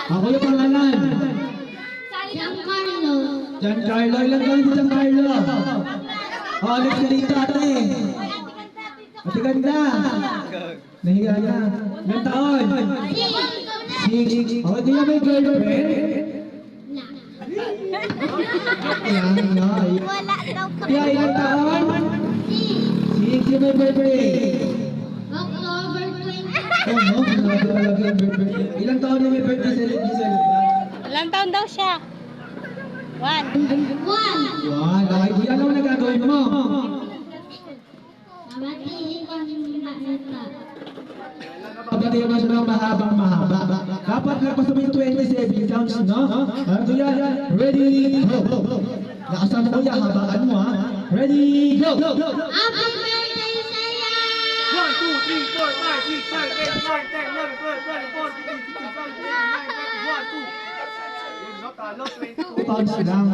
Ako yung pangalan. Giancarlo. Giancarlo. Ilang taon si Giancarlo? Oh, next na dito ate. Ate ganda. Nahiga na. Ilang taon? Six. Oh, di na may girlfriend? Yan, yan. Wala daw kami. Kaya ilang taon? Six. Yung may birthday. October 20. Oh, no? Talaga yung birthday. Ilang taon na may birthday sa Giselle? Ilang taon daw siya? 1. One. Yan. Okay, kuya, ano na gagawin mo? Mabatiin ko yung bata. Pagdating naman siya ng mahabang mahaba. Dapat nagpasabay yung 27 sounds, no? Kuya, ready, go! Nakasama kuya, habaan mo ha. Ready, go! Happy birthday sa'yo! 1, 2, 3, 4, 5, 6, 7, 8, 9, 10, 11, 12, 13, 14, 15, 16, 17, 18, 19, 20, 21, 22. Talo, 22. Pounds lang.